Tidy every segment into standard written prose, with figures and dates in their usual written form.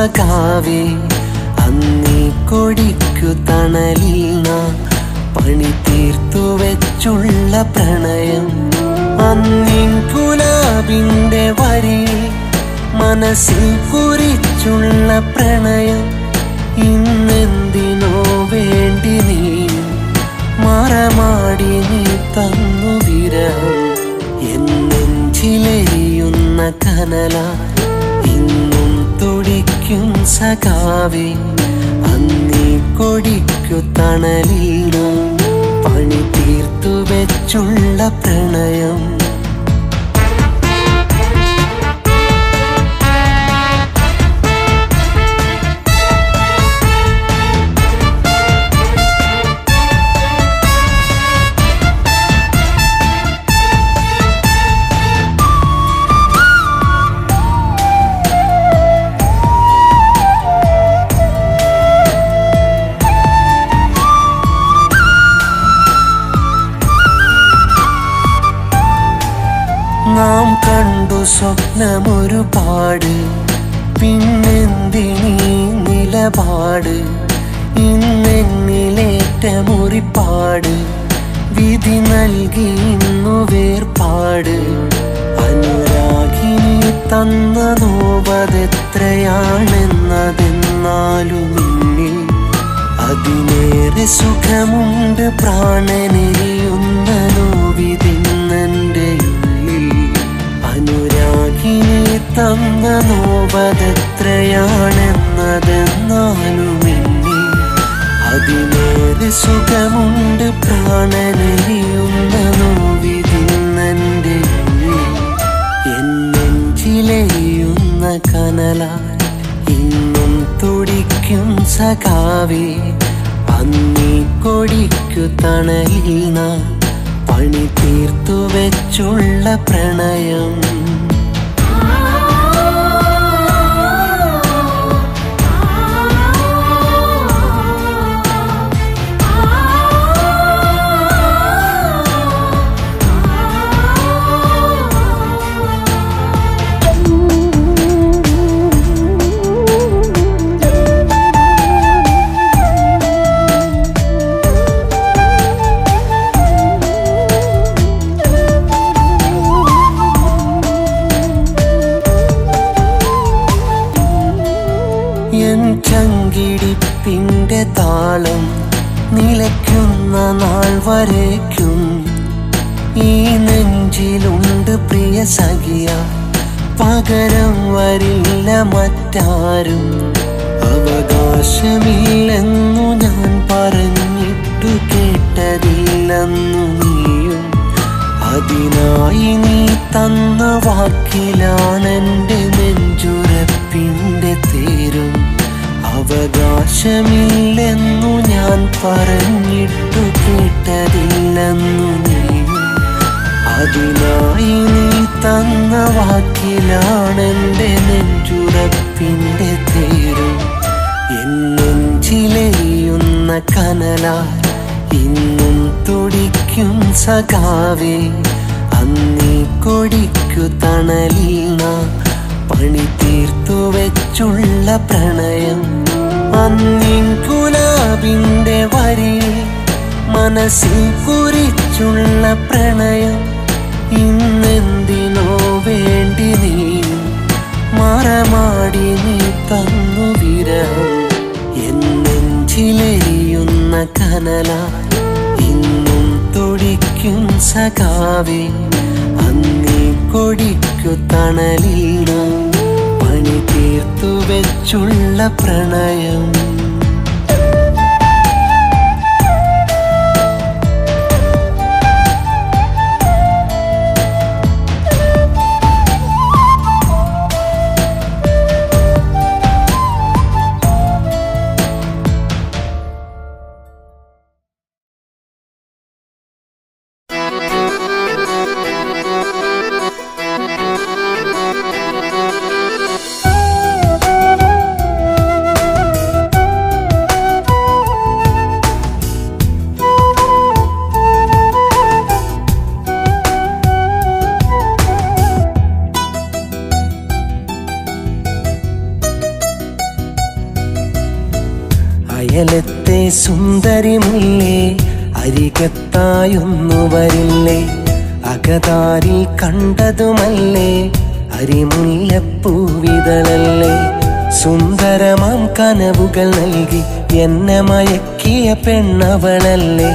സഖാവേ അന്നീ കൊടിക്കു തണലിൽ നാം പണി തീർത്തു വെച്ചുള്ള പ്രണയം. അന്നിൻ ഗുലാബിന്റെ വരി മനസ്സിൽ കുറിച്ചുള്ള പ്രണയം. ഇന്നെന്തിനോ വേണ്ടി നീ മറമാടി നീ തന്നു വിരഹം. എന്നെഞ്ചിലെരിയുന്ന കനല ഇന്നും തുടിക്കും സഖാവേ അന്നീ കൊടിക്കു തണലിൽ പണി തീർത്തു വെച്ചുള്ള പ്രണയം. നാം കണ്ടു സ്വപ്നമൊരുപാട്, പിന്നെന്തിനീ നിലപാട്? ഇന്നെന്നിലേറ്റ മുറിപ്പാട്, വിധി നൽകി ഇന്നു വേർപാട്. അനുരാഗിനി തന്ന നോവതെത്രയാണെന്നതെന്നാലും ഇന്നിൽ അതിനേറെ സുഖമുണ്ട്. പ്രാണനെരിയുന്ന നോവിതിന്നെൻ്റെ അനുരാഗിനി തന്ന നോവതെത്രയാണെന്നതെന്നാലും ഇനി അതിനേറെ സുഖമുണ്ട്. പ്രാണനെരിയുന്ന നോവിതിന്നെൻ്റെ എന്നെഞ്ചിലെരിയുന്ന കനലാൽ ഇന്നും തുടിക്കും സഖാവേ അന്നീ കൊടിക്കു തണലിൽ നാം പണി തീർത്തു വെച്ചുള്ള പ്രണയം. എൻ ചങ്കിടിപ്പിന്റെ താളം നിലയ്ക്കുന്ന നാൾ വരയ്ക്കും ഈ നെഞ്ചിലുണ്ട് പ്രിയ സഖിയ. പകരം വരില്ല മറ്റാരും. അവകാശമില്ലെന്നു ഞാൻ പറഞ്ഞിട്ടു കേട്ടതില്ലെന്നു നീയും. അതിനായി നീ തന്ന വാക്കിലാണെൻ്റെ നെഞ്ചുറപ്പിൻ്റെ തേരും. അവകാശമില്ലെന്നു ഞാൻ പറഞ്ഞിട്ടു കേട്ടതില്ലെന്നു നീയും. അതിനായി നീ തന്ന വാക്കിലാണെൻ്റെ നെഞ്ചുറപ്പിൻ്റെ തേരും. എന്നെഞ്ചിലെരിയുന്ന കനലാൽ ഇന്നും തുടിക്കും സഖാവേ അന്നീ കൊടിക്കു തണലിൽ നാം പണി തീർത്തു വെച്ചുള്ള പ്രണയം. അന്നിൻ ഗുലാബിന്റെ വരി മനസ്സിൽ കുറിച്ചുള്ള പ്രണയം. ഇന്നെന്തിനോ വേണ്ടി നീ മറമാടി നീ തന്നു വിരഹം. എന്നെഞ്ചിലെരിയുന്ന കനലാൽ ഇന്നും തുടിക്കും സഖാവേ അന്നീ കൊടിക്കു തണലിൽ പണി തീർത്തു വെച്ചുള്ള പ്രണയം. അയലത്തെ സുന്ദരി മുല്ലേ അരികത്തായൊന്നു വരില്ലേ അകതാരിൽ കണ്ടതുമല്ലേ അരിമുല്ലപ്പൂവിതളല്ലേ സുന്ദരമാം കനവുകൾ നൽകി എന്നെ മയക്കിയ പെണ്ണവളല്ലേ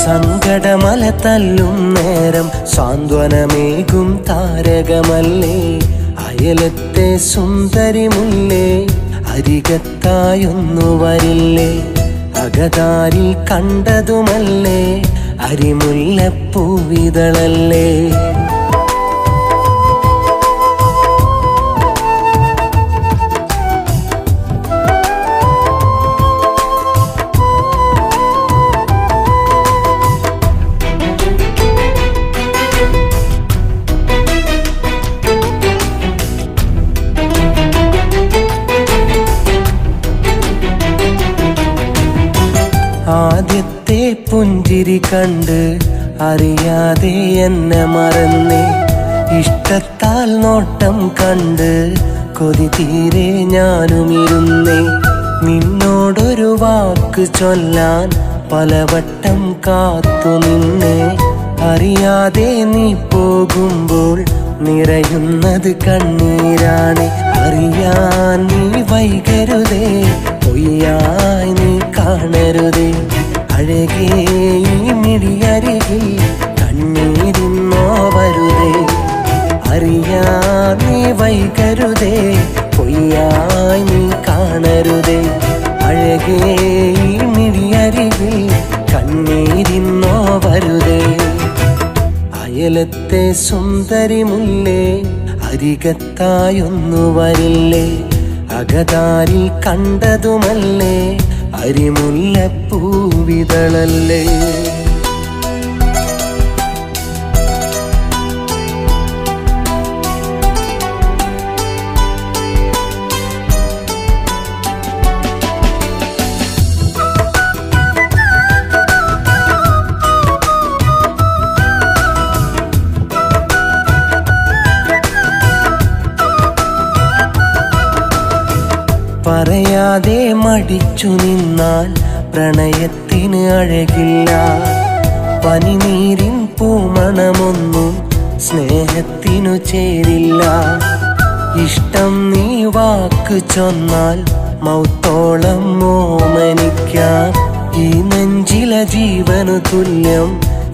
സങ്കടമല തല്ലും നേരം സാന്ത്വനമേകും താരകമല്ലേ അയലത്തെ സുന്ദരി മുല്ലേ അരികത്തായൊന്നു വരില്ലേ അകതാരിൽ കണ്ടതുമല്ലേ അരിമുല്ലപ്പൂവിതളല്ലേ ആദ്യത്തെ പുഞ്ചിരി കണ്ട് അറിയാതെ എന്നെ മറന്നേ ഇഷ്ടത്താൽ നോട്ടം കണ്ട് കൊതി തീരെ ഞാനുമിരുന്നേ നിന്നോടൊരു വാക്ക് ചൊല്ലാൻ പലവട്ടം കാത്തു നിന്നേ അറിയാതെ നീ പോകുമ്പോൾ നിറയുന്നത് കണ്ണീരാണ് അറിയാൻ നീ വൈകരുതേ പൊയ്യായി നീ കാണരുതേ അഴകേ ഈ മിഴിയരികിൽ കണ്ണീരിന്നോ വരുതേ അറിയാൻ നീ വൈകരുതേ പൊയ്യായി നീ കാണരുതേ അഴകേ ഈ മിഴിയരികിൽ കണ്ണീരിന്നോ വരുതേ അയലത്തെ സുന്ദരി മുല്ലേ അരികത്തായൊന്നു വരില്ലേ അകതാരിൽ കണ്ടതുമല്ലേ അരിമുല്ലപ്പൂവിതളല്ലേ പറയാതെ മടിച്ചു നിന്നാൽ പ്രണയത്തിന് അഴകില്ല പനിനീരിൻ പൂമണമൊന്നും സ്നേഹത്തിനു ചേരില്ല ഇഷ്ടം നീ വാക്ക് ചൊന്നാൽ മൗത്തോളം ഓമനിക്കാം ഈ നെഞ്ചിലെ ജീവനു തുല്യം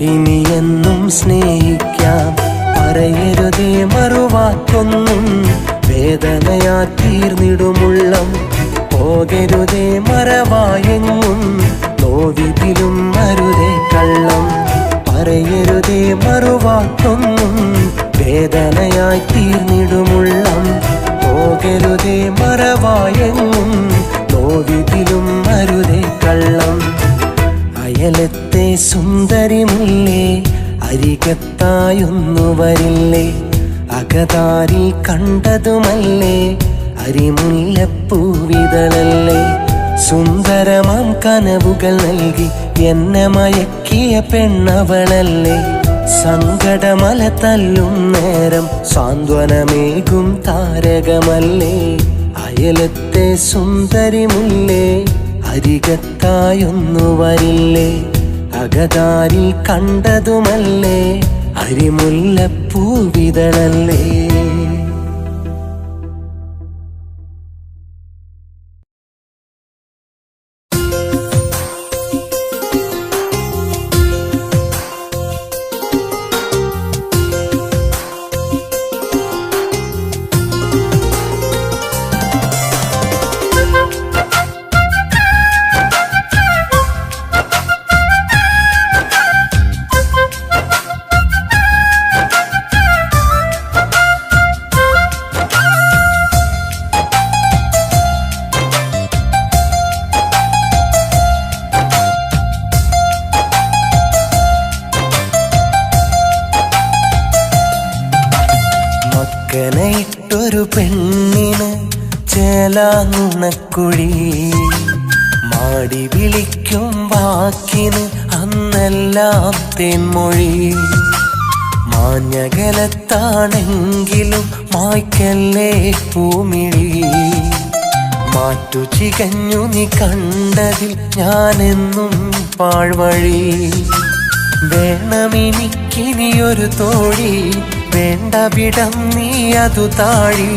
ഇനിയെന്നും സ്നേഹിക്കാം പറയരുതേ മറുവാക്കൊന്നും വേദനയാ തീർന്നിടുമുള്ളം പോകരുതേ മറവായെങ്ങും നോവിതിലും അരുതേ കള്ളം പറയരുതേ മറുവാക്കൊന്നും വേദനയായി തീർന്നിടുമുള്ളം പോകരുതേ മറവായെങ്ങും നോവിതിലും അരുതേ കള്ളം അയലത്തെ സുന്ദരി മുല്ലേ അരികത്തായൊന്നു വരില്ലേ അകതാരിൽ കണ്ടതുമല്ലേ അരിമുല്ലപ്പൂവിതളല്ലേ സുന്ദരമാം കനവുകൾ നൽകി എന്നെ മയക്കിയ പെണ്ണവളല്ലേ സങ്കടമല തല്ലും നേരം സാന്ത്വനമേകും താരകമല്ലേ അയലത്തെ സുന്ദരി മുല്ലേ അരികത്തായൊന്നു വരില്ലേ അകതാരിൽ കണ്ടതുമല്ലേ അരിമുല്ലപ്പൂവിതളല്ലേ മക്കനയിട്ടൊരു പെണ്ണിന് ചേലാനുണക്കുഴി മാടി വിളിക്കും വാക്കിന് അന്നെല്ലാം തേൻമൊഴി മാഞ്ഞകലത്താണെങ്കിലും മായ്ക്കല്ലേ പൂമിഴി മാറ്റു ചികഞ്ഞു നീ കണ്ടതിൽ ഞാനെന്നും പാഴ്വഴി. വേണമെനിക്കിനിയൊരു തോഴി, വേണ്ട വിടം നീ അതു താഴി.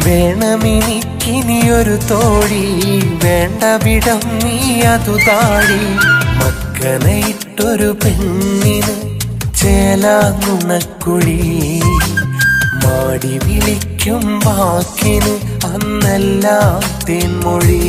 വേണമെനിക്കിനിയൊരു തോഴി, വേണ്ട വിടം നീ അതു താഴി. മക്കനയിട്ടൊരു പെണ്ണിന് ചേലാനുണക്കുഴി, മാടി വിളിക്കും വാക്കിന് അന്നെല്ലാം തേൻമൊഴി.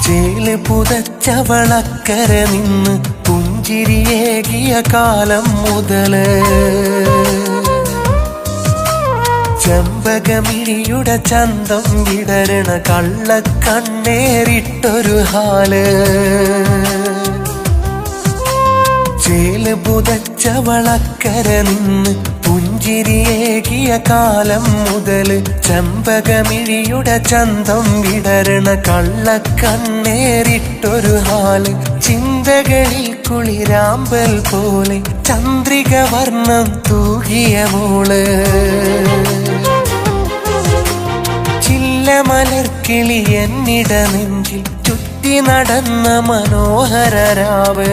ചേല് പുതച്ചവളക്കര നിന്ന് പുഞ്ചിരിയേകിയ കാലം മുതല്, ചെമ്പകമിഴിയുടെ ചന്തം വിടരണ കള്ളക്കണ്ണേറിട്ടൊരു ഹാല്. ചേല് പുതച്ചവളക്കര നിന്ന് പുഞ്ചിരിയേകിയ കാലം മുതല്, ചെമ്പകമിഴിയുടെ ചന്തം വിടരണ കള്ളക്കണ്ണേറിട്ടൊരു ഹാല്. ചിന്തകളിൽ കുളിരാമ്പൽ പോലെ ചന്ദ്രിക വർണ്ണം തൂകിയ മോള്, ചില്ലമലർക്കിളി എന്നിട നെഞ്ചിൽ ചുറ്റി നടന്ന മനോഹര രാവ്.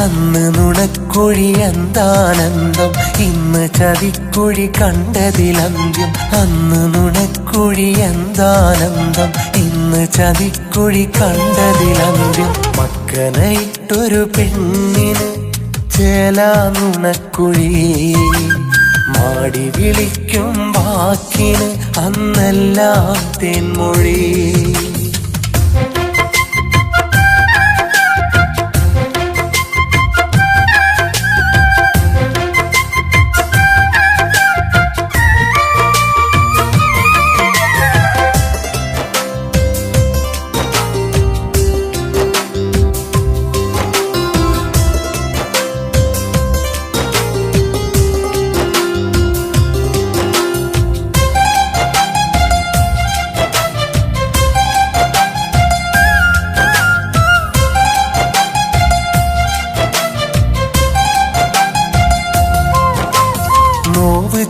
അന്ന് നുണക്കുഴി എന്താനന്ദം, ഇന്ന് ചതിക്കുഴി കണ്ടതിലന്ത്യം. അന്ന് നുണക്കുഴി എന്താനന്ദം, ഇന്ന് ചതിക്കുഴി കണ്ടതിലന്ത്യം. മക്കനയിട്ടൊരു പെണ്ണിന് ചേലാനുണക്കുഴി, മാടി വിളിക്കും വാക്കിന് അന്നെല്ലാം തേൻമൊഴി.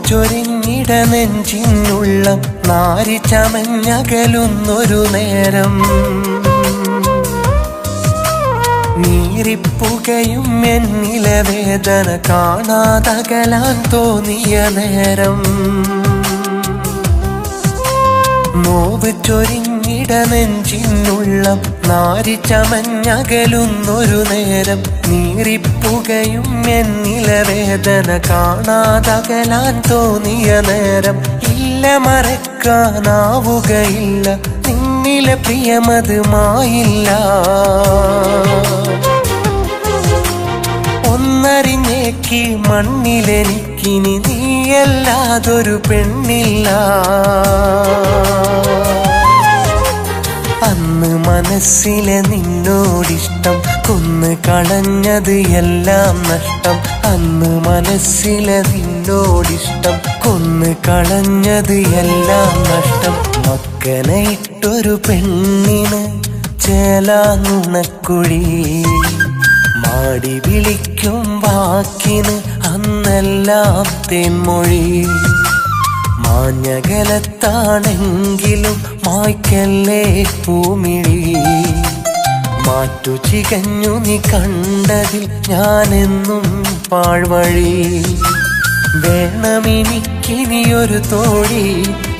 ചൊരിഞ്ഞിട നെഞ്ചിനുള്ള നാരി ചമഞ്ഞകലുന്നൊരു നേരം, നീറിപ്പുകയും എന്നിലെ വേദന കാണാതകലാൻ തോന്നിയ നേരം. നോവ് ചൊരിഞ്ഞിട നെഞ്ചിനുള്ള നാരി ചമഞ്ഞകലുന്നൊരു നേരം, നീറിപ്പുകയും എന്നിലെ വേദന കാണാതകലാൻ തോന്നിയ നേരം. ഇല്ല മറക്കാനാവുകയില്ല നിന്നിലെ പ്രിയമത് മായില്ല. ഒന്നറിഞ്ഞേക്ക് മണ്ണിലെനിക്കിനി നീയല്ലാതൊരു പെണ്ണില്ല. അന്ന് മനസ്സിലെ നിന്നോടിഷ്ടം കൊന്ന് കളഞ്ഞത് എല്ലാം നഷ്ടം. അന്ന് മനസ്സിലെ നിന്നോടിഷ്ടം കൊന്ന് കളഞ്ഞത് എല്ലാം നഷ്ടം. മക്കനയിട്ടൊരു പെണ്ണിന് ചേലാനുണക്കുഴി, മാടി വിളിക്കും വാക്കിന് അന്നെല്ലാം തേൻമൊഴി. മാഞ്ഞകലത്താണെങ്കിലും മായ്ക്കല്ലേ പൂമിഴി, മാറ്റു ചികഞ്ഞു നീ കണ്ടതിൽ ഞാനെന്നും പാഴ്വഴി. വേണമെനിക്കിനിയൊരു തോഴി,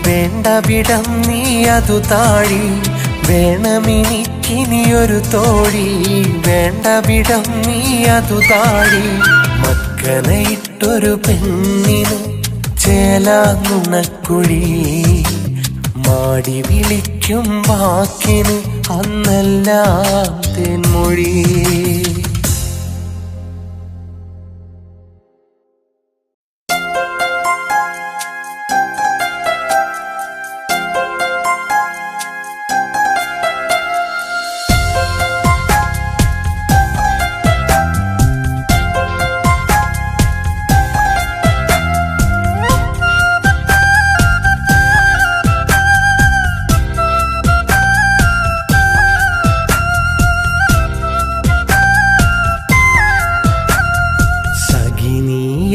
വേണ്ട വിടം നീ അതു താഴി. വേണമെനിക്കിനിയൊരു തോഴി, വേണ്ട വിടം നീ അതു താഴി. മക്കനയിട്ടൊരു പെണ്ണിന് ചേലാനുണക്കുഴി, മാടി വിളിക്കും വാക്കിന് അന്നെല്ലാം തേൻമൊഴി.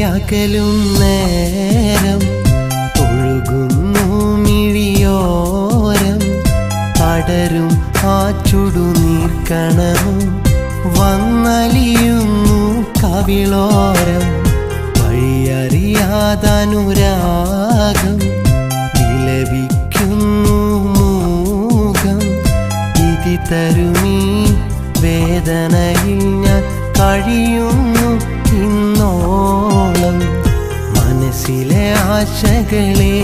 അകലും നേരം ഒഴുകുന്നു മിഴിയോരം, പടരും ആ ചുടുനീർക്കണവും വന്നലിയുന്നു കവിളോരം. വഴിയറിയാതനുരാഗം വിലപിക്കുന്നു മൂകം. വിധി തരുമീ വേദനയിൽ ഞാൻ കഴിയുന്നു ഇന്നോളം. മനസ്സിലെ ആശകളെ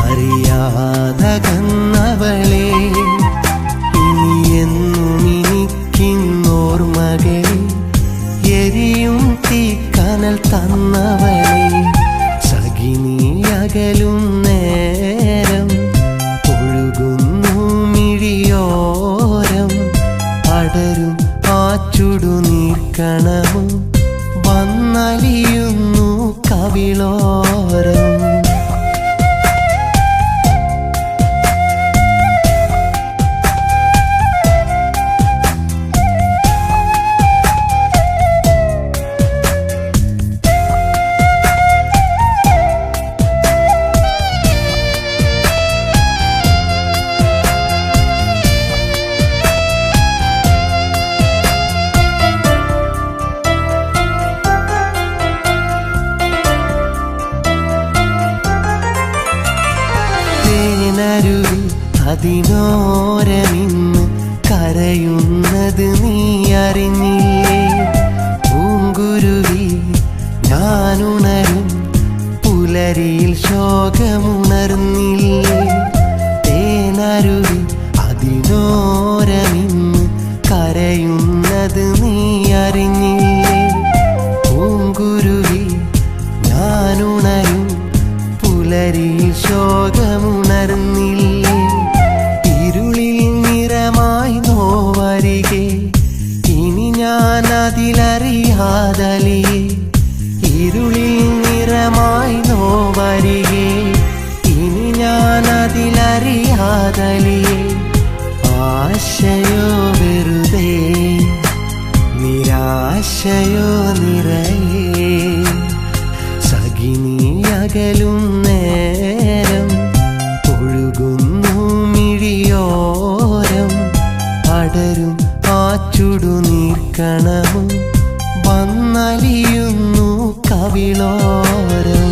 അറിയാതകന്നവളെ, ഇനിയെന്നും എനിക്കിന്നോർമകളെ എരിയും തീക്കനൽ തന്നവളെ. സഖിനി അകലും നേരം ഒഴുകുന്നു മിഴിയോരം, പടരും ആ ചുടുനീർക്കണവും വന്നലിയുന്നു കവിളോരം. അതിനോരമിന്ന് കരയുന്നത് നീ അറിഞ്ഞില്ലേ? പൂങ്കുരുവി ഞാനുണരും പുലരിയിൽ ശോകമുണർന്നില്ലേ? തേനരുവി അതിനോരമിന്ന് കരയുന്നത് നീ അറിഞ്ഞില്ലേ? പൂങ്കുരുവി ഞാനുണരും പുലരിയിൽ ശോകമുണർന്നില്ലേ? ഇരുളിൽ നിറമായി നോവരികെ ഇനി ഞാൻ അതിലറിയാതലിയേ. ഇരുളിൽ നിറമായി നോവരികെ ഇനി ഞാൻ അതിലറിയാതലിയേ. ആശയോ വെറുതെ നിരാശയോ നിറയേ. സഖിനി അകലും നേരം ഒഴുകുന്നു മിഴിയോരം, പടരും ആ ചുടുനീർക്കണവും വന്നലിയുന്നു കവിളോരം.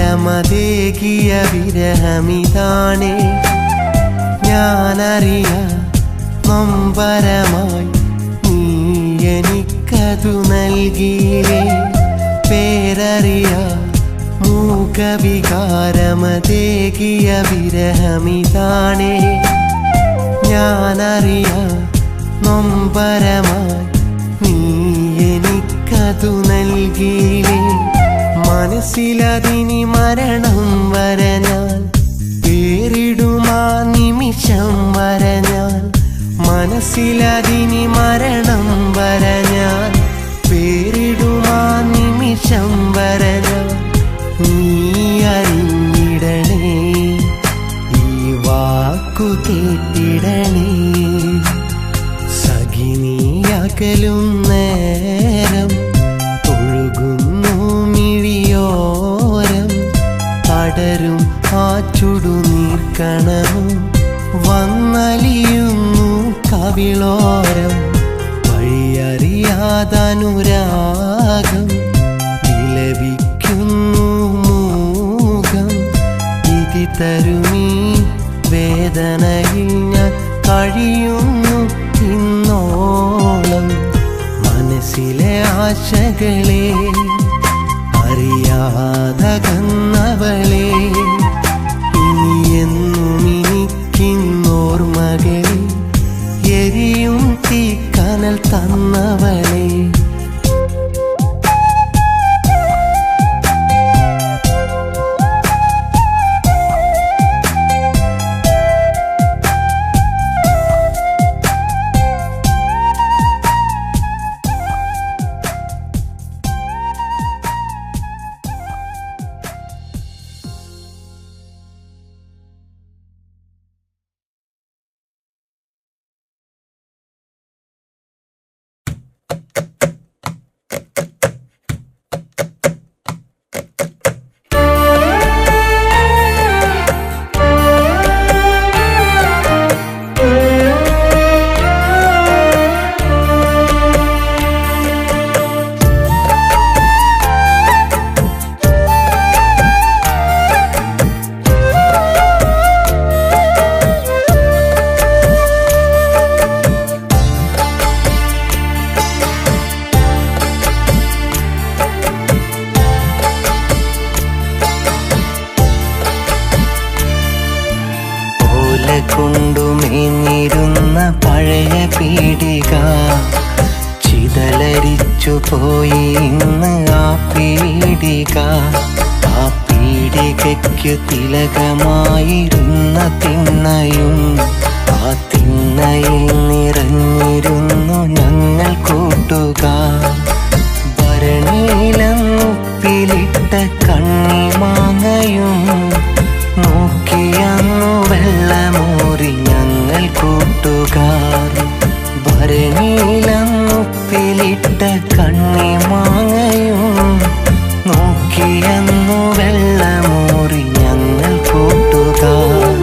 മൂകവികാരമതേകിയ വിരഹമിതാണേ. ഞാനറിയ നൊമ്പരമായി നീ എനിക്കതു നൽകിയില്ലേ? പേരറിയ മൂകവികാരമതേകിയ വിരഹമിതാണേ. ഞാനറിയ നൊമ്പരമായി നീ എനിക്കതു നൽകിയില്ലേ? മനസ്സിലതിനി മരണം വരഞ്ഞാൽ പേരിടുമാ നിമിഷം വരഞ്ഞാൽ. മനസ്സിലതിനി മരണം വരഞ്ഞാൽ പേരിടുമാ നിമിഷം വരഞ്ഞാൽ. നീ അറിഞ്ഞിടണേ, ഈ വാക്കു കേട്ടിടണേ. സഖിനി അകലും നേരം ഒഴുകുന്നു മിഴിയോരം, പടരും ആ ചുടുനീർക്കണവും നലിയുന്നു കവിളോരം വഴിയറിയാതനുരാഗം വിലപിക്കുന്നു മൂകം ഇതി തരുമീ വേദനയിൽ ഞാൻ കഴിയുന്നു ഇന്നോളം മനസ്സിലെ ആശകളെ അറിയാതകന്നവളെ ഇനിയെന്നും എനിക്കിന്നോർമകളിൽ എരിയും തീക്കനൽ തന്നവളെ കൊണ്ടുമേഞ്ഞിരുന്ന പഴയ പീടിക ചിതലരിച്ചു പോയി ഇന്ന് ആ പീടിക. ആ പീടികയ്ക്കു തിലകമായിരുന്ന തിണ്ണയും ആ തിണ്ണയിൽ നിറഞ്ഞിരുന്നു ഞങ്ങൾ കൂട്ടുകാർ. ഭരണിയിലന്നുപ്പിലിട്ട കണ്ണിമാങ്ങയും നോക്കിയന്നു വെള്ളമൂറി ഞങ്ങൾ കൂട്ടുകാർ. ഭരണിയിലന്നുപ്പിലിട്ട കണ്ണിമാങ്ങയും നോക്കിയന്നു വെള്ളമൂറി ഞങ്ങൾ കൂട്ടുകാർ.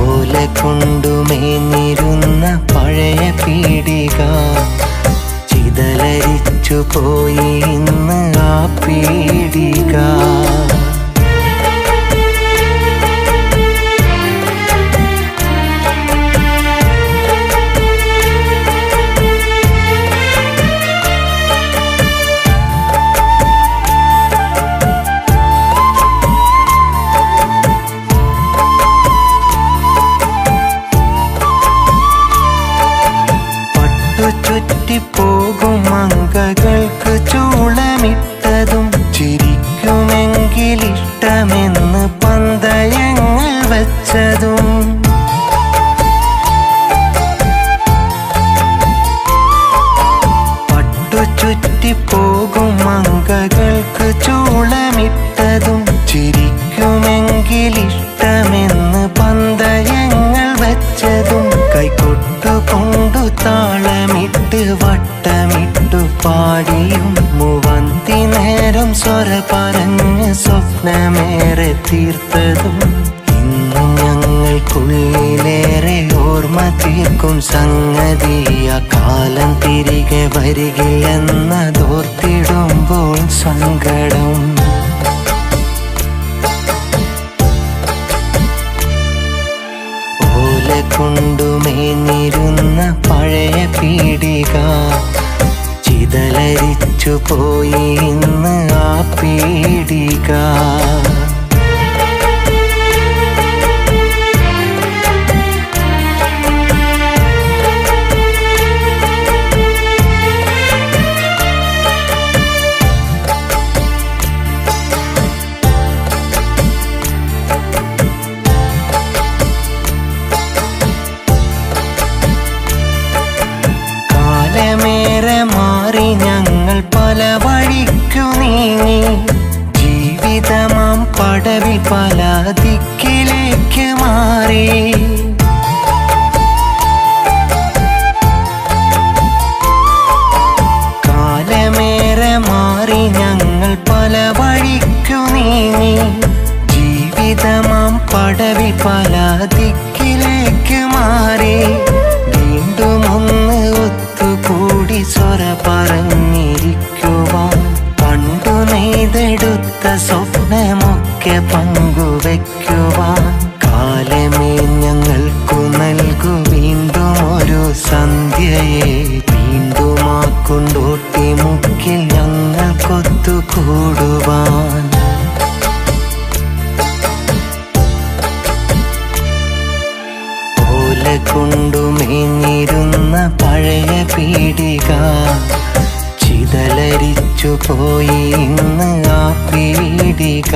ഓല കൊണ്ടുമേഞ്ഞിരുന്ന പഴയ പീടിക ചിതലരിച്ചു പോയി ഇന്ന് ആ പീടിക. ചുറ്റിപ്പോകും മങ്കകൾക്ക് ചൂളമിട്ടതും ചിരിക്കുമെങ്കിലിഷ്ടമെന്ന് പന്തയങ്ങൾ വച്ചതും പട്ടു ചുറ്റിപ്പോകും മങ്കകൾക്ക് ചൂളമിട്ടതും ചിരിക്കുമെങ്കിലിഷ്ടമെന്ന് പന്തയങ്ങൾ വച്ചതും കൈകൊട്ടുകൊണ്ടു താളമിട്ട് വട്ടമിട്ടു പാടിയും മുവന്തി നേരം സ്വര പറഞ്ഞ് സ്വപ്നമേറെ തീർത്തതും ഇന്നും ഞങ്ങൾക്കുള്ളിലേറെ ഓർമ്മ തീർക്കും സംഗതിയ കാലം തിരികെ വരികില്ലെന്നതോർത്തിടുമ്പോൾ സങ്കടം. കൊണ്ടുമേഞ്ഞിരുന്ന പഴയ പീടിക ചിതലരിച്ചു പോയി ഇന്ന് ആ പീടിക. ഞങ്ങൾ പല വഴിക്കു നീങ്ങി ജീവിതമാം സഖ്യ പങ്കുവയ്ക്കുവാൻ കാലമേ ഞങ്ങൾക്കു നൽകു വീണ്ടും ഒരു സന്ധ്യയെ. വീണ്ടും ആ കൊണ്ടോട്ടി മുക്കിൽ ഞങ്ങൾക്കൊത്തുകൂടുവാൻ. ഓല കൊണ്ടുമേഞ്ഞിരുന്ന പഴയ പീടിക ചിതലരിച്ചു പോയി ഇന്ന് ആ പീടിക.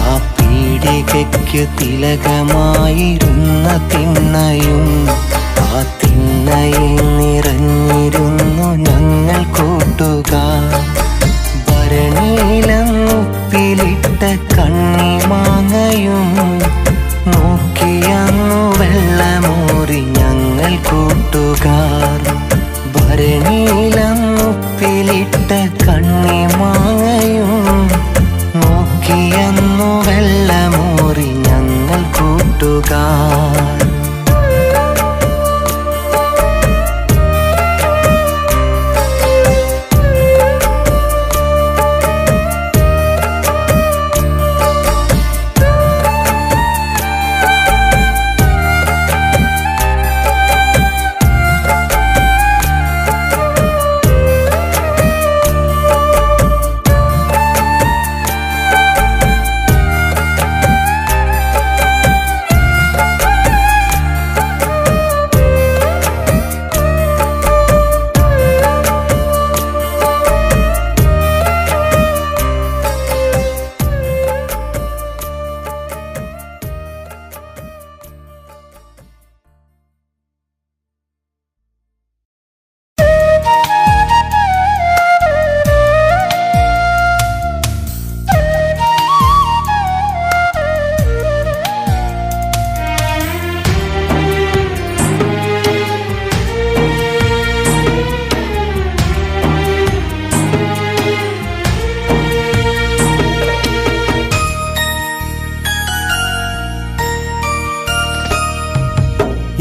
ആ പീടികയ്ക്കു തിലകമായിരുന്ന തിണ്ണയും ആ തിണ്ണയിൽ നിറഞ്ഞിരുന്നു ഞങ്ങൾ കൂട്ടുകാർ. ഭരണിയിലന്നുപ്പിലിട്ട കണ്ണിമാങ്ങയും നോക്കിയന്നു വെള്ളമൂറി ഞങ്ങൾ കൂട്ടുകാർ. ഭരണിയിലന്നുപ്പിലിട്ട കണ്ണിമാങ്ങയും നോക്കിയന്നു വെള്ളമൂറി ഞങ്ങൾ കൂട്ടുകാർ.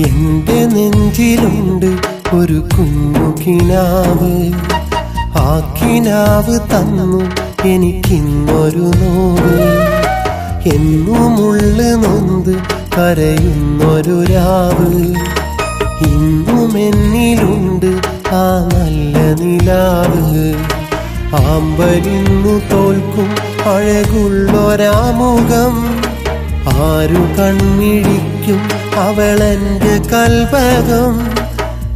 എന്റെ നെഞ്ചിലുണ്ട് ഒരു കുഞ്ഞു കിനാവ്. ആ കിനാവ് തന്നു എനിക്കിന്നൊരു നോവ്. എന്നുമുള്ളു നൊന്ത് കരയുന്നൊരു രാവ്. ഇന്നും എന്നിലുണ്ട് ആ നല്ല നിലാവ്. ആമ്പലിന്നു തോൽക്കും അഴകുള്ളൊരാമുഖം. ആരു കൺമിഴിക്കും അവളെന്റെ കൽപകം.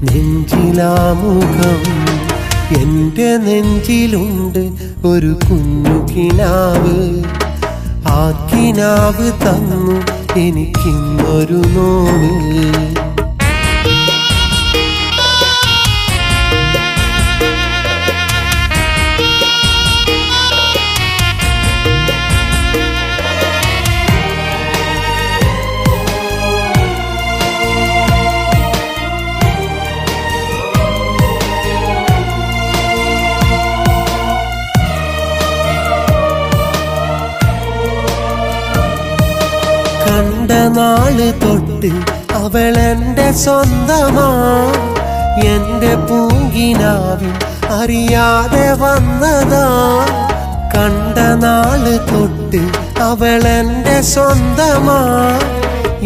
നെഞ്ചിലാമുഖം. എന്റെ നെഞ്ചിലുണ്ട് ഒരു കുഞ്ഞു കിനാവ്. ആ കിനാവ് തന്നു എനിക്കിന്നൊരു നോവ്. കണ്ട നാള് തൊട്ട് അവളെന്റെ സ്വന്തമാ. എന്റെ പൂങ്കിനാവിൽ അറിയാതെ വന്നതാ. കണ്ട നാള് തൊട്ട് അവളെന്റെ സ്വന്തമാ.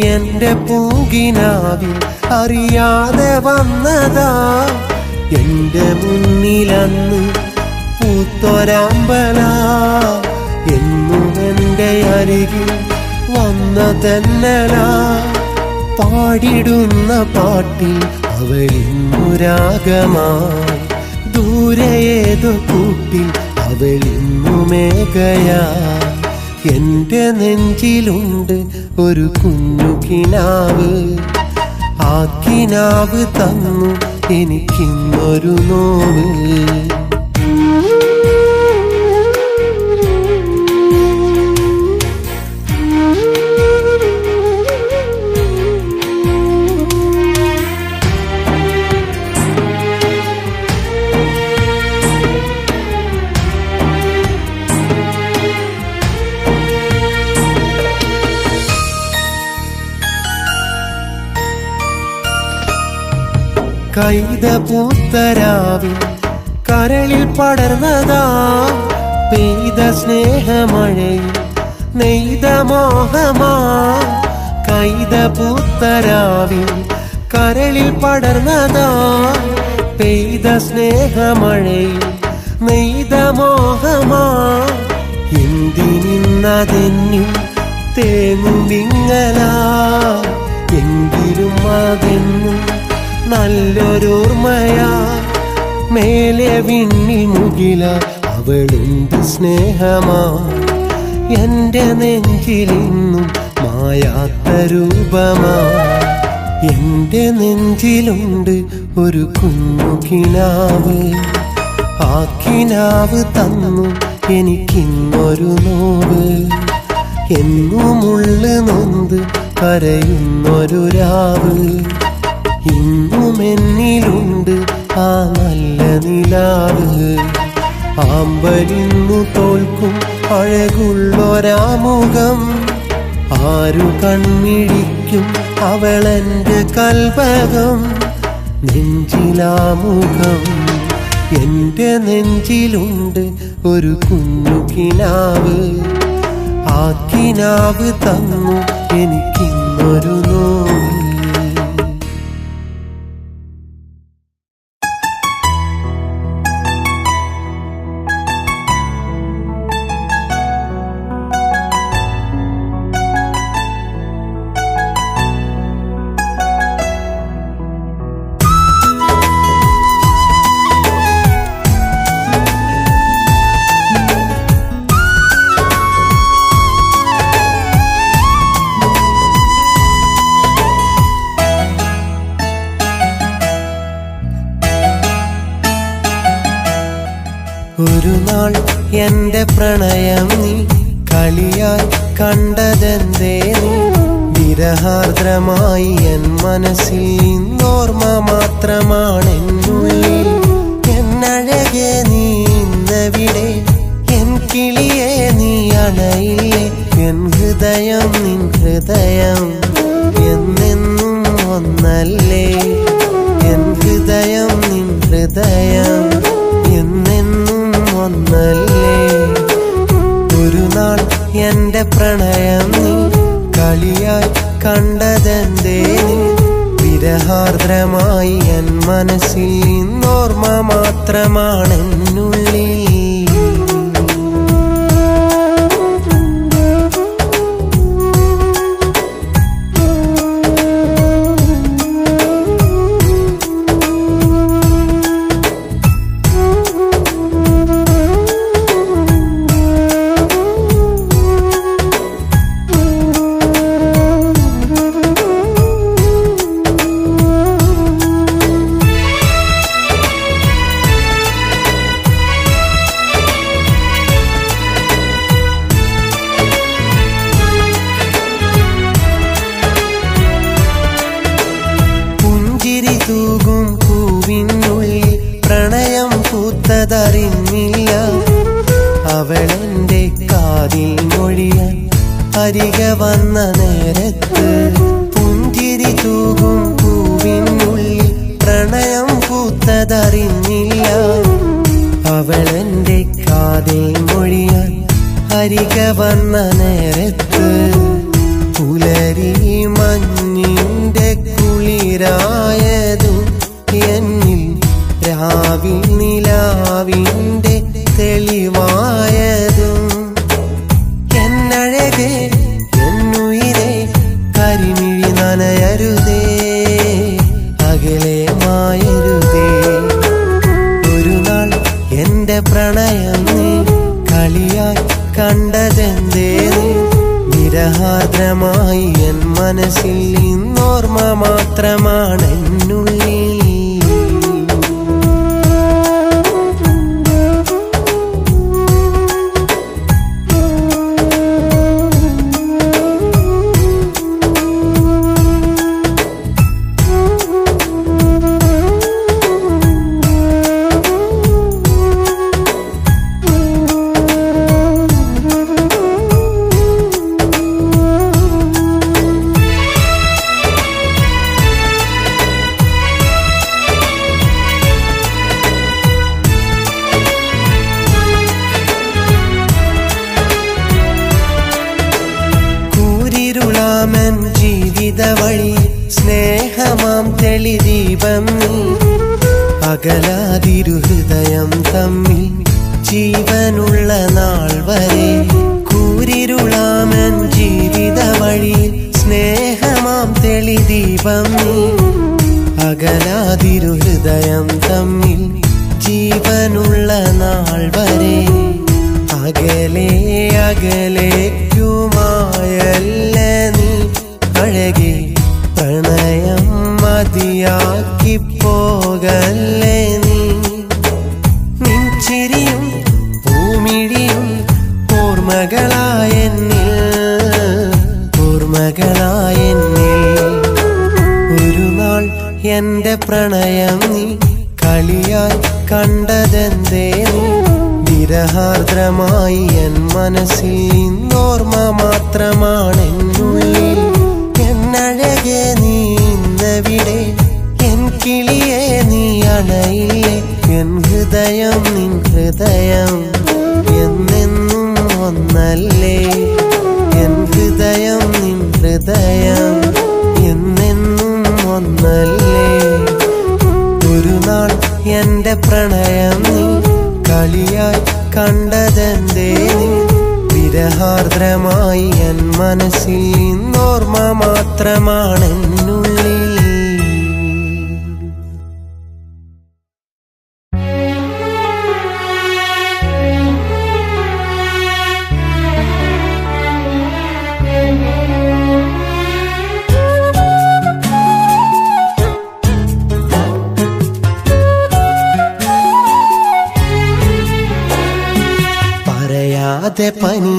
എന്റെ പൂങ്കിനാവിൽ അറിയാതെ വന്നതാ. എന്റെ മുന്നിലന്ന് പൂത്തൊരാമ്പല എന്നും എന്റെ അരികിൽ വന്നതെന്നല. പാടിടുന്ന പാട്ടിൽ അവളിന്നു രാഗമായി. ദൂരെ ഏതോ കൂട്ടിൽ അവളിന്നു മേഘയാ. എന്റെ നെഞ്ചിലുണ്ട് ഒരു കുഞ്ഞു കിനാവ്. ആ കിനാവ് തന്നു എനിക്കിന്നൊരു നോവ്. കൈത പൂത്തരാവിൽ കരളിൽ പടർന്നതാ. പെയ്ത സ്നേഹമഴയിൽ നെയ്ത മോഹമാ കൈത പൂത്തരാവിൽ കരളിൽ പടർന്നതാ പെയ്ത സ്നേഹമഴയിൽ നെയ്ത മോഹമാ എന്തിനിന്നതെന്നിൽ തേങ്ങും വിങ്ങലാ എങ്കിലും അതെന്നും നല്ലൊരോർമ്മയാ മേലെ വിണ്ണിൽ മുകില അവളുണ്ട് സ്നേഹമാ എന്റെ നെഞ്ചിലിന്നും മായാത്ത രൂപമാ എന്റെ നെഞ്ചിലുണ്ട് ഒരു കുഞ്ഞു കിനാവ് ആ കിനാവ് തന്നു എനിക്കിന്നൊരു നോവ് എന്നുമുള്ളു നൊന്ത് കരയുന്നൊരു രാവ് ഇന്നും എന്നിലുണ്ട് ആ നല്ല നിലാവ് ആമ്പലിന്നു തോൽക്കും അഴകുള്ളൊരാമുഖം ആരു കൺമിഴിക്കും അവളെന്റെ കൽപകം നെഞ്ചിലാമുഖം എന്റെ നെഞ്ചിലുണ്ട് ഒരു കുഞ്ഞു കിനാവ് ആ കിനാവ് തന്നു എനിക്കിന്നൊരു നോവ്. ഒരു നാൾ എന്റെ പ്രണയം നീ കളിയായി കണ്ടതെന്തേ നീ വിരഹാർദ്രമായി എൻ മനസ്സിൽ ഇന്നോർമ്മ മാത്രമാണെന്നുള്ളിൽ എന്നഴകെ നീ ഇന്നവിടെ എൻ കിളിയെ നീ അണയില്ലേ എൻ ഹൃദയം നിൻ ഹൃദയം എന്നെന്നും ഒന്നല്ലേ എൻ ഹൃദയം നിൻ ഹൃദയം എന്നെന്നും ഒന്നല്ലേ ഒരു നാൾ എന്റെ പ്രണയം നീ കളിയായി കണ്ടതെന്തേ നീ വിരഹാർദ്രമായി എൻ മനസ്സിൽ ഇന്നോർമ്മ മാത്രമാണെന്നുള്ളിൽ തൂകും പൂവിനുള്ളിൽ പ്രണയം പൂത്തതറിഞ്ഞില്ല അവളെന്റെ കാതിൽ മൊഴിയാൻ അരികെ വന്ന നേരത്ത് പുഞ്ചിരി തൂകും പൂവിനുള്ളിൽ പ്രണയം പൂത്തതറിഞ്ഞില്ല അവളെന്റെ കാതിൽ മൊഴിയാൻ അരികെ വന്ന നേരത്ത് പുലരി മഞ്ഞിന്റെ കുളിരായതും എന്നിൽ രാവിൽ നിലാവിന്റെ തെളിവായതും എന്നഴകെ എന്നുയിരെ കരിമിഴി നനയരുതേ അകലെ മായരുതേ ഒരു നാൾ എന്റെ പ്രണയം നീ കളിയായി കണ്ടതെന്തേ നീ വിരഹാർദ്രമായി എൻ മനസ്സിൽ ഇന്നോർമ്മ മാത്രമാണെന്നുള്ളിൽ തെളിദീപം നീ അകലാതിരുഹൃദയം തമ്മിൽ ജീവനുള്ള നാൾ വരെ കൂരിരുളാമൻ ജീവിത വഴിയിൽ സ്നേഹമാം തെളിദീപം നീ അകലാതിരുഹൃദയം തമ്മിൽ ജീവനുള്ള നാൾ വരെ അകലെ അകലേക്കുമായല്ല നീ അഴകെ പ്രണയം മതിയാക്കി പോകല്ലേ നീ നിൻചിരിയും പൂമിഴിയും ഓർമ്മകളായെന്നിൽ ഒരു നാൾ എന്റെ പ്രണയം നീ കളിയായി കണ്ടതെന്തേ നീ വിരഹാർദ്രമായി എൻ മനസ്സിൽ ഇന്നോർമ്മ മാത്രമാണെന്നുള്ളിൽ എന്നഴകെ നീ ഇന്നവിടെ എൻ കിളിയെ നീ അണയില്ലേ എൻ ഹൃദയം നിൻ ഹൃദയം എന്നെന്നും ഒന്നല്ലേ എൻ ഹൃദയം നിൻ ഹൃദയം എന്നെന്നും ഒന്നല്ലേ ഒരു നാൾ എന്റെ പ്രണയം നീ കളിയായി കണ്ടതെന്തേ നീ വിരഹാർദ്രമായി എൻ മനസ്സിൽ ഇന്നോർമ്മ മാത്രമാണെന്നുള്ളിൽ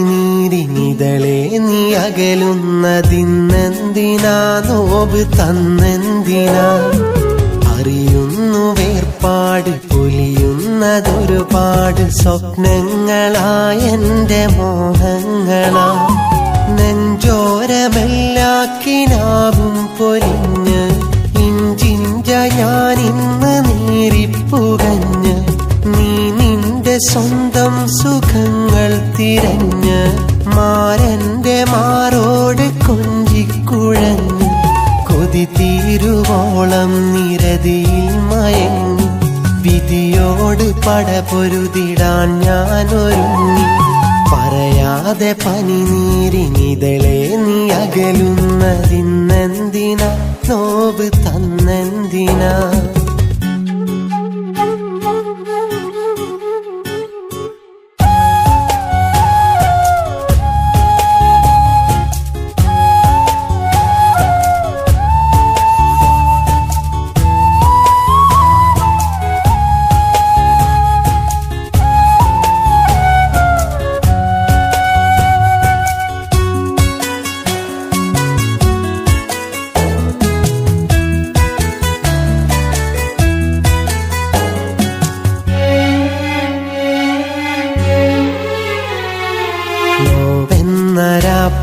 പനിനീരിനിതളെ നീ അകലുന്നതിന്നെന്തിനാ നോവ് തന്നെന്തിനാ അറിയുന്നു വേർപാട് പൊലിയുന്നതൊരുപാട് സ്വപ്നങ്ങളായെന്റെ മോഹങ്ങളാ നെഞ്ചോരമെല്ലാക്കിനാവും പൊലിഞ്ഞ് ഇഞ്ചിഞ്ച ഞാനിന്ന് നീറിപ്പുകഞ്ഞ് നീ നിന്റെ സ്വന്തം സുഖങ്ങൾ തിരഞ്ഞ് മാരന്റെ മാറോട് കൊഞ്ചിക്കുഴഞ്ഞ് കൊതി തീരുവോളം നിരതിയിൽ മയങ്ങി വിധിയോട് പടപൊരുതിടാൻ ഞാനൊരുങ്ങി പറയാതെ പനിനീരിനിതളെ നീ അകലുന്നതിന്നെന്തിനാ നോവ് തന്നെന്തിനാ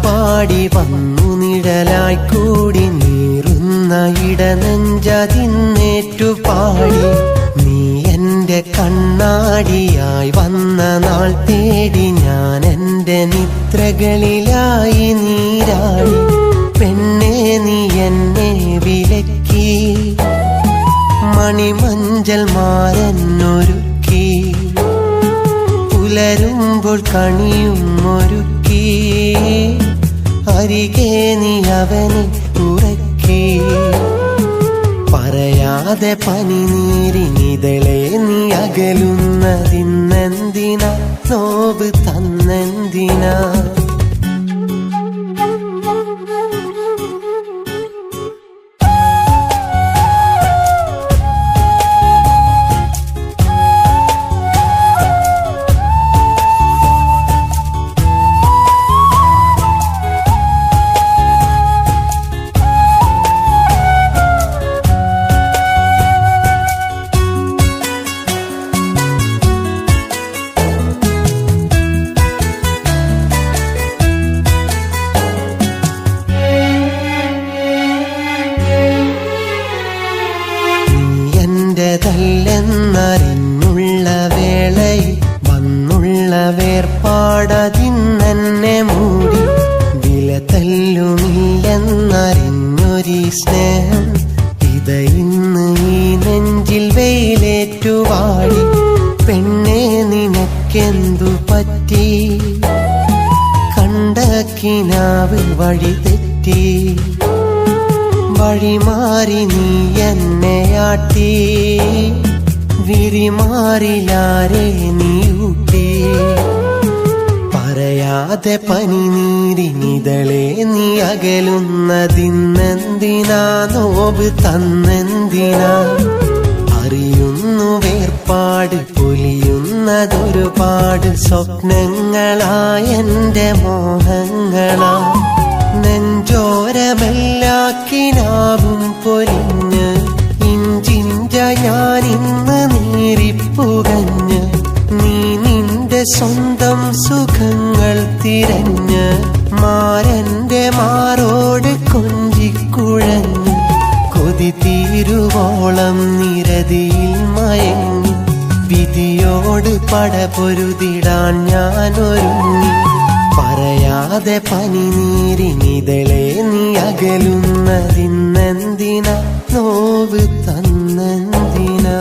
പാടി വന്നു നിഴലായി കൂടി നീറുന്ന ഇടനെഞ്ചതിന്നേറ്റു പാടി നീ എന്റെ കണ്ണാടിയായി വന്ന നാൾ തേടി ഞാൻ എന്റെ നിദ്രകളിലായി നീരാടി പെണ്ണെ നീ എന്നെ വിലക്കി മണിമഞ്ചൽ മാരനൊരുക്കി പുലരുമ്പോൾ കണിയും ഒരുക്കി അരികെ നീ അവനെ ഉറക്കി പറയാതെ പനിനീരിനിതളെ നീ അകലുന്നതിന്നെന്തിനാ നോവ് തന്നെന്തിനാ െന്നറിഞ്ഞുള്ള വേളയിൽ വന്നുള്ള വേർപാടതിന്നെ മൂടി വില തല്ലുമില്ലെന്നറിഞ്ഞൊരീ സ്നേഹം ഇതയിൻ വാക്കെന്തു പറ്റി കണ്ട കിനാവ് വഴി തെറ്റി വഴിമാറി നീ എന്നെയാട്ടി വിരിമാറിലാരെ നീ ഊട്ടി പറയാതെ പനിനീരിനിതളെ നീ അകലുന്നതിന്നെന്തിനാ നോവ് തന്നെന്തിനാ അറിയുന്നു വേർപാട് പൊലിയുന്നതൊരുപാട് സ്വപ്നങ്ങളായെന്റെ മോഹങ്ങളാ നെഞ്ചോരമെല്ലാക്കിനാവും പൊലിഞ്ഞ് ഇഞ്ചിഞ്ച ഞാനിന്ന് നീറിപ്പുകഞ്ഞ് നീ നിന്റെ സ്വന്തം സുഖങ്ങൾ തിരഞ്ഞ് മാരന്റെ മാറോട് കൊഞ്ചിക്കുഴഞ്ഞ് കൊതി തീരുവോളം നിരതിയിൽ മയങ്ങി വിധിയോട് പടപൊരുതിടാൻ ഞാനൊരുങ്ങി പറയാതെ പനിനീരിനിതളെ നീ അകലുന്നതിന്നെന്തിനാ നോവ് തന്നെന്തിനാ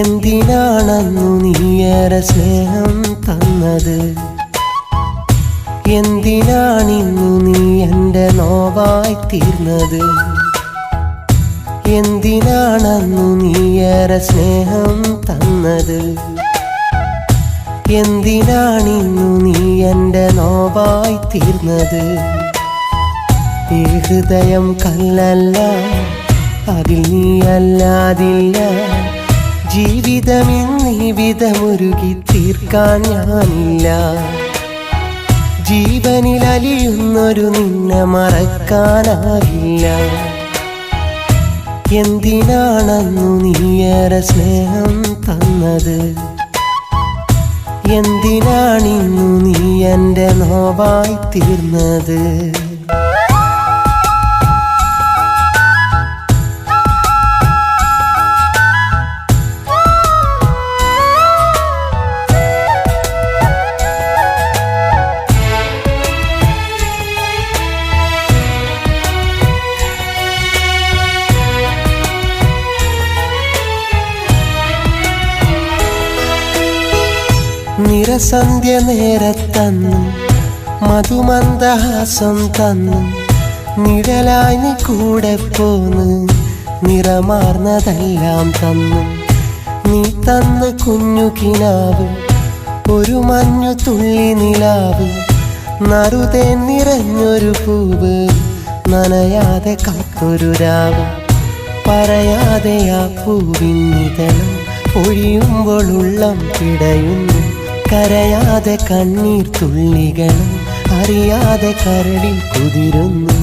എന്തിനാണന്നു നീയേറെ സ്നേഹം തന്നത് എന്തിനാണിന്നു നീ എൻ്റെ നോവായി തീർന്നത് എന്തിനാണന്നു നീയേറെ സ്നേഹം തന്നത് എന്തിനാണിന്നു നീ എൻ്റെ നോവായി തീർന്നത് ഈ ഹൃദയം കല്ലല്ല അതിൽ നീ അല്ലാതില്ല ജീവിതമെന്നിവിധമൊരുകി തീർക്കാൻ ഞാനില്ല ജീവനിലലിയുന്നൊരു നിന്നെ മറക്കാനാകില്ല എന്തിനാണന്നു നീയേറെ സ്നേഹം തന്നത് എന്തിനാണിന്നു നീ എൻ്റെ നോവായി തീർന്നത് നിറസന്ധ്യ നേരത്തന്നു മധുമന്ദഹാസം തന്നു നിഴലായി നീ കൂടെ പോന്ന് നിറമാർന്നതെല്ലാം തന്നു നീ തന്ന കുഞ്ഞു കിനാവ് ഒരു മഞ്ഞു തുള്ളി നിലാവ് നറുതേ നിറഞ്ഞൊരു പൂവ് നനയാതെ കാത്തൊരു രാവ് പറയാതെ ആ പൂവിന്നിതളും പൊഴിയുമ്പോൾ ഉള്ളം പിടയുന്നു കരയാതെ കണ്ണീർ തുള്ളികളും അറിയാതെ കരളിൽ കുതിരുന്നു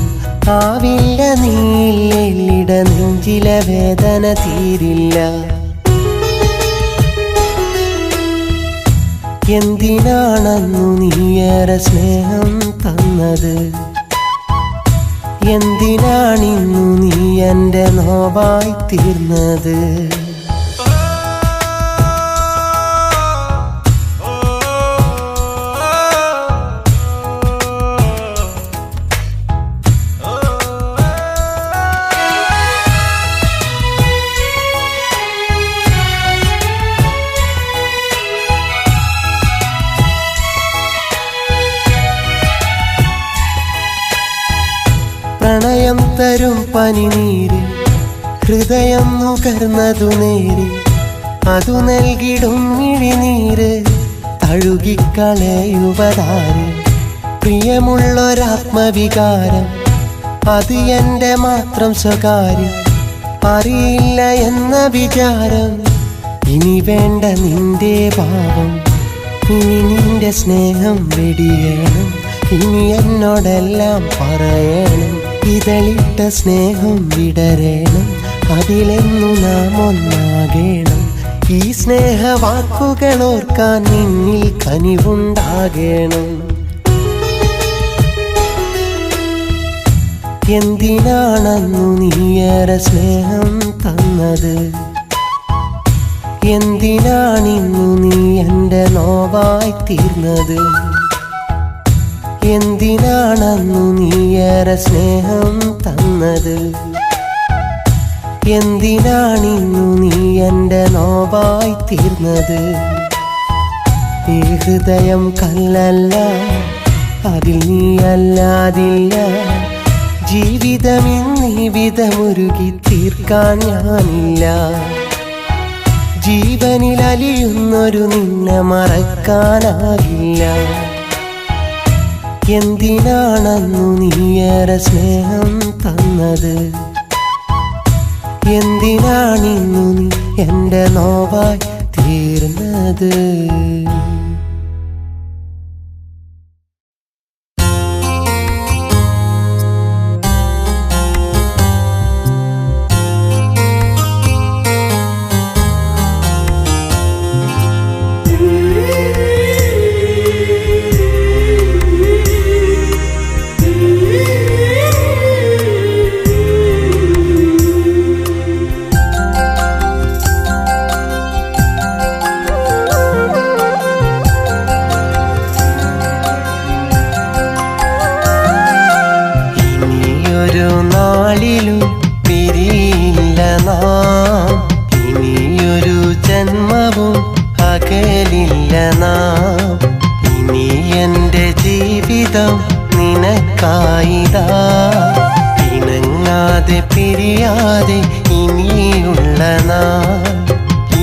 ആവില്ല നീയിട നെഞ്ചിലെ വേദന തീരില്ല എന്തിനാണന്നു നീയേറെ സ്നേഹം തന്നത് എന്തിനാണിന്നു നീ എൻ്റെ നോവായി തീർന്നത് പ്രണയം തരും പനിനീര് ഹൃദയം നുകർന്നതു നേര് അതു നൽകിടും മിഴിനീര് തഴുകിക്കളയുവതാര് പ്രിയമുള്ളൊരാത്മവികാരം അത് എൻ്റെ മാത്രം സ്വകാര്യം അറിയില്ല എന്ന വിചാരം ഇനി വേണ്ട നിന്റെ ഭാവം ഇനി നിന്റെ സ്നേഹം വെടിയണം ഇനി എന്നോടെല്ലാം പറയണം ഇതളിട്ട സ്നേഹം വിടരണം അതിലെന്നു നാം ഒന്നാകേണം ഈ സ്നേഹവാക്കുകൾ ഓർക്കാൻ നിന്നിൽ കനിവുണ്ടാകണം. എന്തിനാണന്നു നീയേറെ സ്നേഹം തന്നത്? എന്തിനാണിന്നു നീ എൻ്റെ നോവായി തീർന്നത്? എന്തിനാണന്നു നീയേറെ സ്നേഹം തന്നത്? എന്തിനാണിന്നു നീ എൻ്റെ നോവായി തീർന്നത്? ഈ ഹൃദയം കല്ലല്ല, അതിൽ നീ അല്ലാതില്ല. ജീവിതമിന്നിവിധമൊരുകി തീർക്കാൻ ഞാനില്ല. ജീവനിലലിയുന്നൊരു നിന്നെ മറക്കാനാകില്ല. എന്തിനാണന്നു നീയേറെ സ്നേഹം തന്നത്? എന്തിനാണിന്നു നീ എൻ്റെ നോവായി തീർന്നത്? നാളിലും പിരിയില്ല നാം, ഇനിയൊരു ജന്മവും അകലില്ല നാം. ഇനി എൻ്റെ ജീവിതം നിനക്കായിതാ, ഇണങ്ങാതെ പിരിയാതെ ഇനിയുള്ള നാൾ,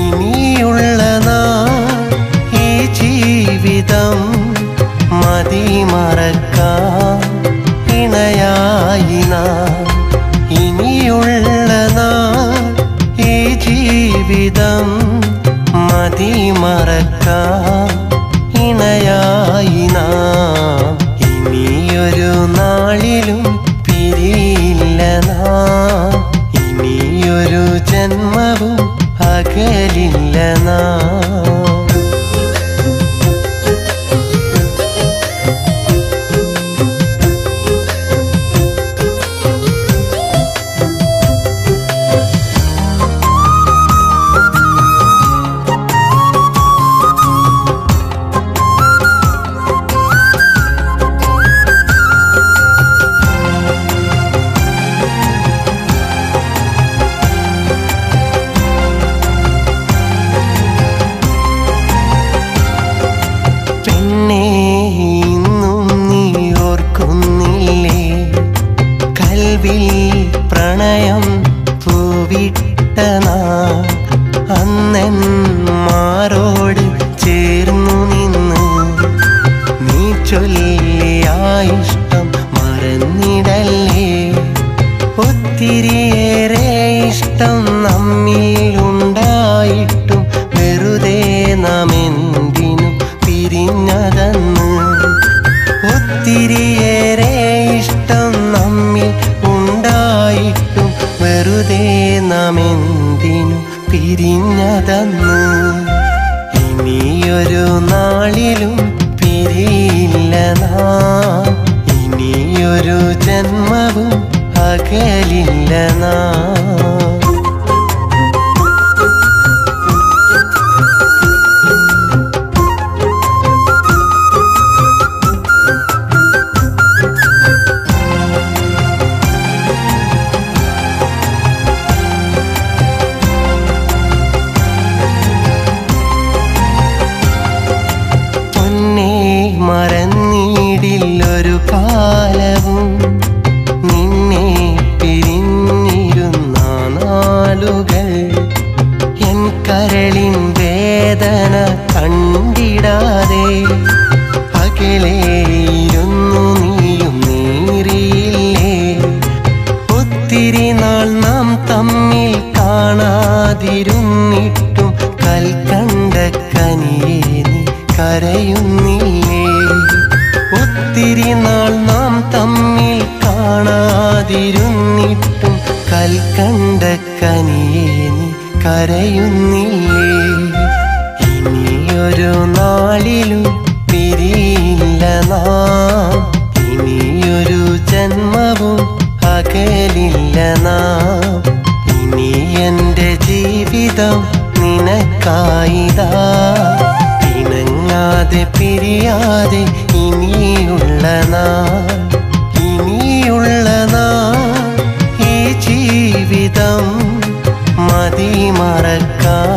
ഇനിയുള്ള നാൾ. ഈ ജീവിതം മതി മറക്കാം ഇണയായി നാം. ഇനിയുള്ള നാൾ ഈ ജീവിതം മതി മറക്കാം ഇണയായി നാം. ഇനിയൊരു നാളിലും പിരിയില്ല നാം, ഇനിയൊരു ജന്മവും അകലില്ല നാം. പ്രണയം പൂവിട്ട നാൾ അന്നെന്മാരോട് ചേർന്നു നിന്ന്, നീ ചൊല്ലിയ ഇഷ്ടം മറന്നിടല്ലേ. ഒത്തിരിയേറെ ഇഷ്ടം നമ്മിലുണ്ടായിട്ടും വെറുതെ നാം എന്തിനു പിരിഞ്ഞതെന്ന്. ഒത്തിരിയേറെ ഇഷ്ടം നമ്മിൽ ഉണ്ടായിട്ടും വെറുതെ നാം എന്തിനു പിരിഞ്ഞതെന്ന്. ഇനിയൊരു നാളിലും പിരിയില്ല നാം, ഇനിയൊരു ജന്മവും അകലില്ല നാം. മറന്നിടില്ലൊരു കാലവും നിന്നെ പിരിഞ്ഞിരുന്ന നാളുകൾ. എൻ കരളിൻ വേദന കണ്ടിടാതെ അകലെയിരുന്നു നീയും നീറിയില്ലേ. ഒത്തിരി നാൾ നാം തമ്മിൽ കാണാതിരുന്നിട്ടും കൽക്കണ്ട കനിയേ നീ കരയുന്നില്ലേ. ഒത്തിരി നാൾ നാം തമ്മിൽ കാണാതിരുന്നിട്ടും കൽക്കണ്ട കനിയേ നീ കരയുന്നില്ലേ. ഇനിയൊരു നാളിലും പിരിയില്ല നാം, ഇനിയൊരു ജന്മവും അകലില്ല നാം. ഇനി എൻ്റെ ജീവിതം നിനക്കായിതാ, പിണങ്ങാതെ പിരിയാതെ ഇനിയുള്ള നാൾ, ഇനിയുള്ള നാൾ ഈ ജീവിതം മതി മറക്കാൻ.